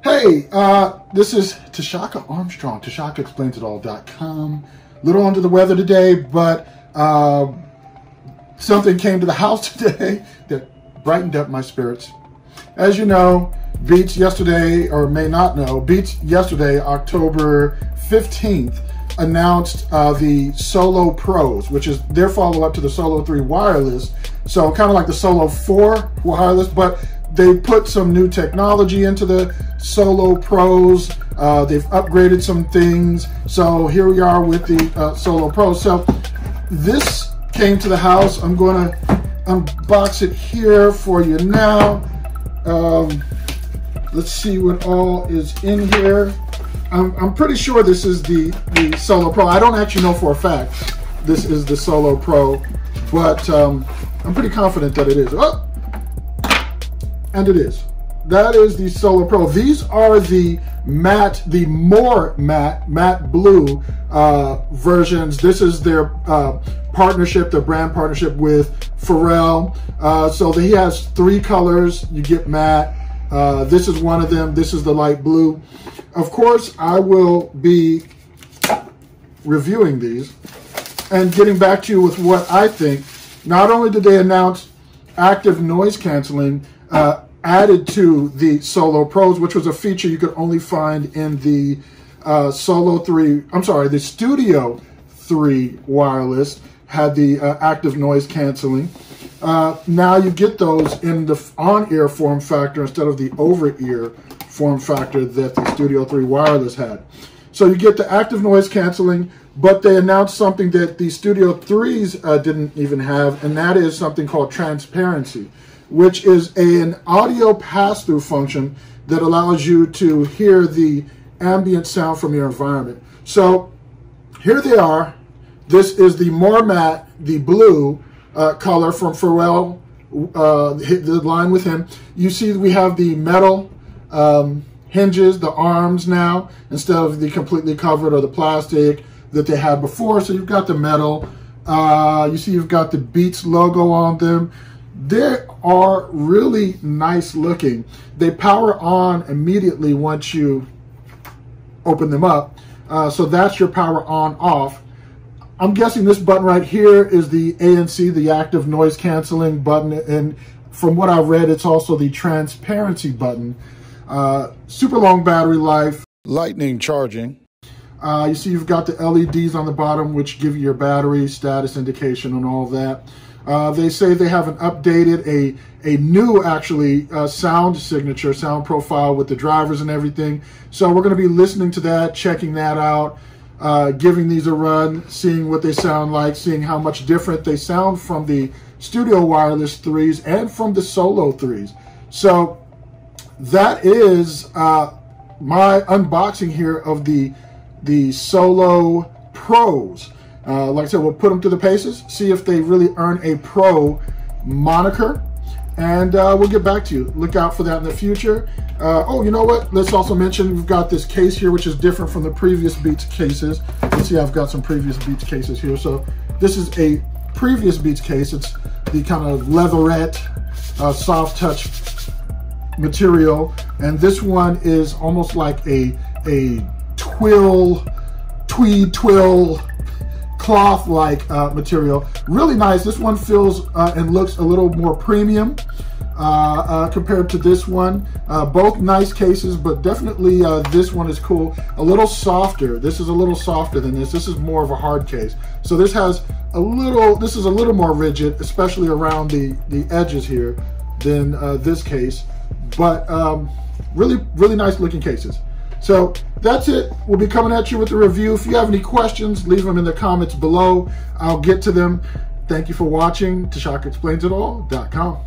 Hey, this is Tashaka Armstrong, TashakaExplains-It-All.com. Little under the weather today, but something came to the house today that brightened up my spirits. As you know, Beats yesterday, or may not know, Beats yesterday, October 15th, announced the Solo Pros, which is their follow-up to the Solo 3 wireless. So kind of like the Solo 4 wireless, but they put some new technology into the Solo Pros. They've upgraded some things. So here we are with the Solo Pros. So this came to the house. I'm going to unbox it here for you now. Let's see what all is in here. I'm pretty sure this is the Solo Pro. I don't actually know for a fact this is the Solo Pro, but I'm pretty confident that it is. Oh! And it is. That is the Solo Pro. These are the matte, the more matte blue versions. This is their partnership, their brand partnership with Pharrell. So he has 3 colors. You get matte. This is one of them. This is the light blue. Of course, I will be reviewing these and getting back to you with what I think. Not only did they announce active noise canceling added to the Solo Pros, which was a feature you could only find in the the Studio 3 wireless, had the active noise canceling. Now you get those in the on-ear form factor instead of the over-ear form factor that the Studio 3 wireless had. So you get the active noise canceling, but they announced something that the Studio 3s didn't even have, and that is something called transparency, which is an audio pass-through function that allows you to hear the ambient sound from your environment. So here they are. This is the more matte, the blue color from Pharrell, the line with him. You see we have the metal hinges, the arms now, instead of the completely covered or the plastic that they had before. So you've got the metal. You see you've got the Beats logo on them. They are really nice looking. They power on immediately once you open them up. So that's your power on off. I'm guessing this button right here is the ANC, the active noise canceling button. And from what I read, it's also the transparency button. Super long battery life. Lightning charging. You see you've got the LEDs on the bottom, which give you your battery status indication and all that. They say they haven't updated a new, actually, sound signature, sound profile with the drivers and everything. So we're going to be listening to that, checking that out, giving these a run, seeing what they sound like, seeing how much different they sound from the Studio Wireless 3s and from the Solo 3s. So that is my unboxing here of the Solo Pros. Like I said, we'll put them through the paces, see if they really earn a Pro moniker, and we'll get back to you. Look out for that in the future. Oh, you know what? Let's also mention we've got this case here, which is different from the previous Beats cases. You see I've got some previous Beats cases here. So this is a previous Beats case. It's the kind of leatherette, soft touch material, and this one is almost like a tweed twill cloth-like material. Really nice. This one feels and looks a little more premium compared to this one. Both nice cases, but definitely this one is cool. A little softer. This is a little softer than this. This is more of a hard case. So this has a little, this is a little more rigid, especially around the edges here than this case. But really nice looking cases. So that's it. We'll be coming at you with a review. If you have any questions, leave them in the comments below. I'll get to them. Thank you for watching. TashakaExplains-It-All.com.